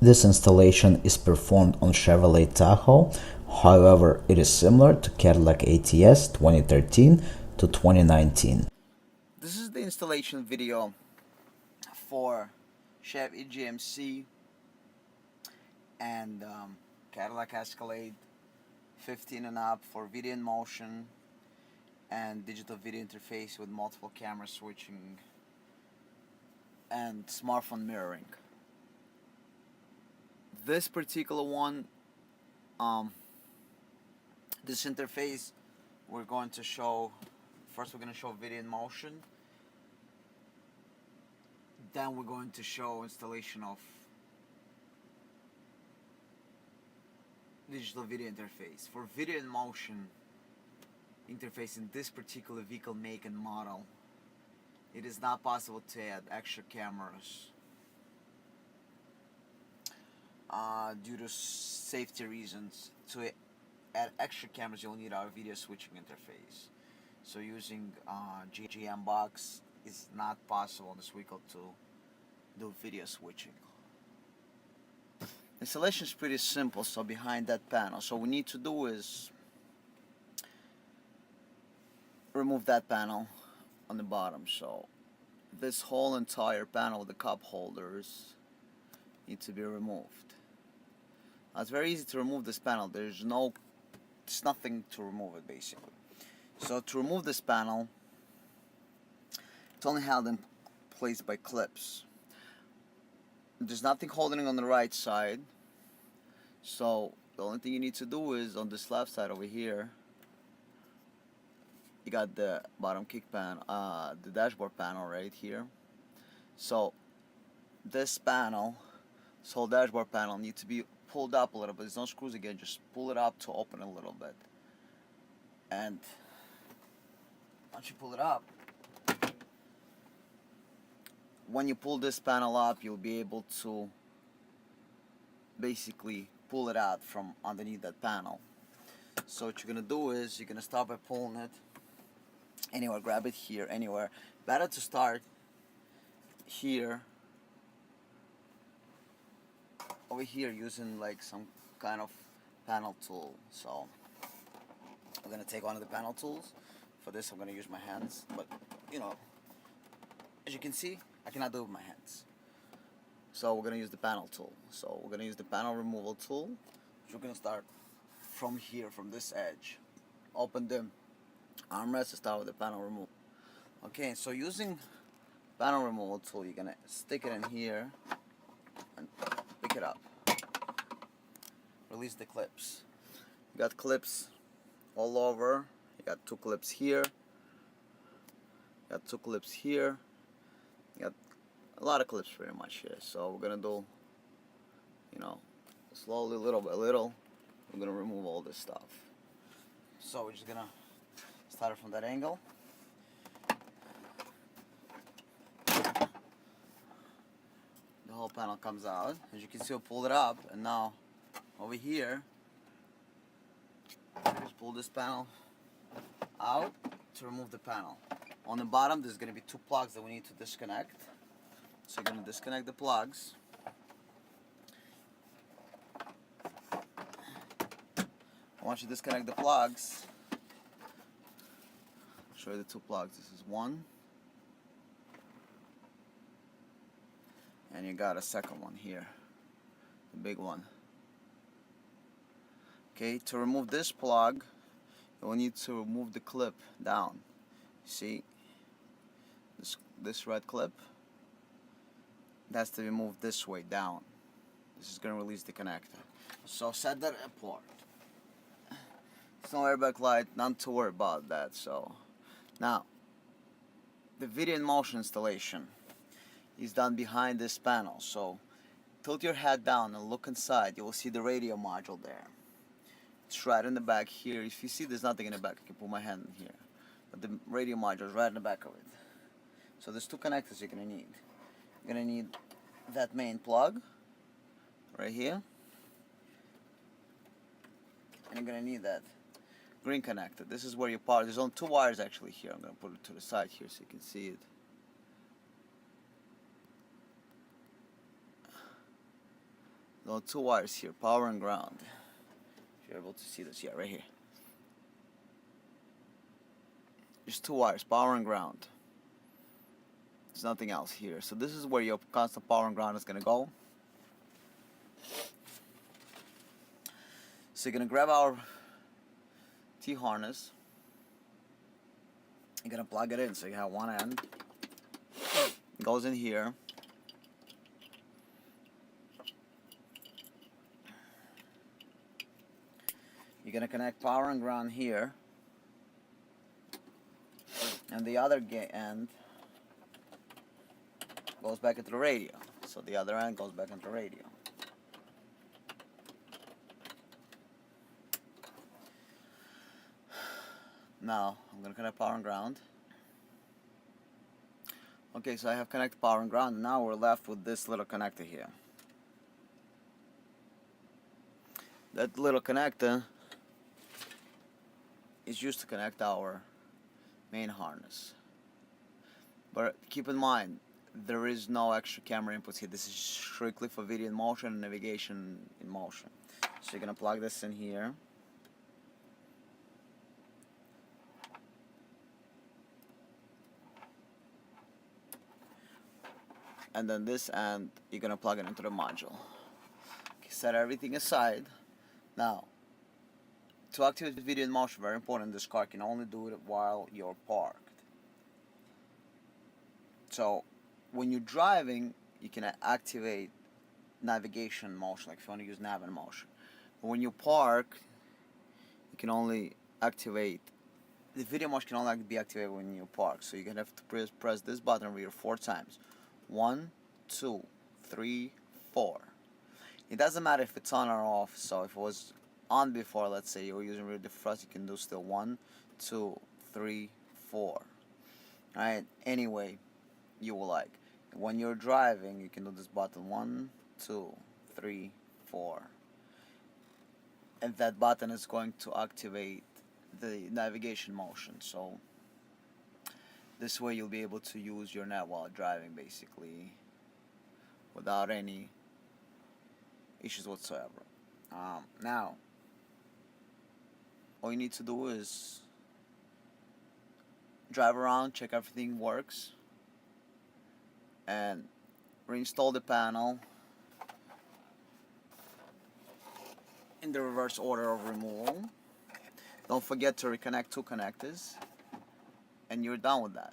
This installation is performed on Chevrolet Tahoe, however it is similar to Cadillac ATS 2013 to 2019. This is the installation video for Chevy GMC and Cadillac Escalade 15 and up for video in motion and digital video interface with multiple camera switching and smartphone mirroring. This particular one, this interface, we're going to show, first we're going to show video in motion, then we're going to show installation of digital video interface. For video in motion interface in this particular vehicle make and model, it is not possible to add extra cameras due to safety reasons. To add extra cameras, you'll need our video switching interface. So using GM box is not possible on this vehicle to do video switching. Installation is pretty simple. So behind that panel, so what we need to do is remove that panel on the bottom. So this whole entire panel with the cup holders need to be removed. Now, it's very easy to remove this panel. There's nothing to remove it basically. So to remove this panel, it's only held in place by clips. There's nothing holding it on the right side. So the only thing you need to do is on this left side over here, you got the bottom kick panel, the dashboard panel right here. So this panel, this whole dashboard panel needs to be pulled up a little bit. There's no screws again, just pull it up to open a little bit. And once you pull it up, when you pull this panel up, you'll be able to basically pull it out from underneath that panel. So what you're gonna do is you're gonna start by pulling it anywhere, grab it here, anywhere. Better to start here, over here, using like some kind of panel tool. So I'm gonna take one of the panel tools. For this, I'm gonna use my hands, but you know, as you can see, I cannot do it with my hands. So we're gonna use the panel tool. So we're gonna use the panel removal tool. So we're gonna start from here, from this edge. Open the armrest to start with the panel removal. Okay, so using panel removal tool, you're gonna stick it in here and pick it up. Release the clips. You got clips all over. You got two clips here. You got two clips here. You got a lot of clips pretty much here. So we're gonna do, you know, slowly, little by little, we're gonna remove all this stuff. So we're just gonna start from that angle. The whole panel comes out. As you can see, we'll pull it up, and now over here, just pull this panel out to remove the panel. On the bottom, there's going to be two plugs that we need to disconnect. So you're going to disconnect the plugs. Once you disconnect the plugs, I'll show you the two plugs. This is one, and you got a second one here, the big one. Okay, to remove this plug, you'll need to remove the clip down. See, this red clip, it has to be moved this way down. This is going to release the connector. So set that apart. It's no airbag light, not to worry about that. So now, the video in motion installation is done behind this panel. So tilt your head down and look inside. You will see the radio module there. It's right in the back here. If you see there's nothing in the back, I can put my hand in here. But the radio module is right in the back of it. So there's two connectors you're going to need. You're going to need that main plug right here. And you're going to need that green connector. This is where your power, there's only two wires actually here. I'm going to put it to the side here so you can see it. So 2 wires here, power and ground. If you're able to see this, yeah, right here. There's 2 wires, power and ground. There's nothing else here. So this is where your constant power and ground is gonna go. So you're gonna grab our T-harness. You're gonna plug it in. So you have one end. It goes in here. You're gonna connect power and ground here. And the other end goes back into the radio. So the other end goes back into the radio. Now I'm gonna connect power and ground. Okay, so I have connected power and ground. Now we're left with this little connector here. That little connector is used to connect our main harness. But keep in mind, there is no extra camera inputs here. This is strictly for video in motion and navigation in motion. So you're gonna plug this in here. And then this end, you're gonna plug it into the module. Okay, set everything aside. Now, to activate video in motion, very important, this car can only do it while you're parked. So, when you're driving, you can activate navigation motion, like if you want to use nav in motion. But when you park, you can only activate, the video motion can only be activated when you park. So you're gonna have to press this button over here 4 times. 1, 2, 3, 4. It doesn't matter if it's on or off. So if it was on before, let's say you were using rear defrost, you can do still 1, 2, 3, 4. Alright, anyway you will like. When you're driving, you can do this button 1, 2, 3, 4. And that button is going to activate the navigation motion. So this way you'll be able to use your nav while driving, basically, without any issues whatsoever. Now, all you need to do is drive around, check everything works, and reinstall the panel in the reverse order of removal. Don't forget to reconnect 2 connectors, and you're done with that.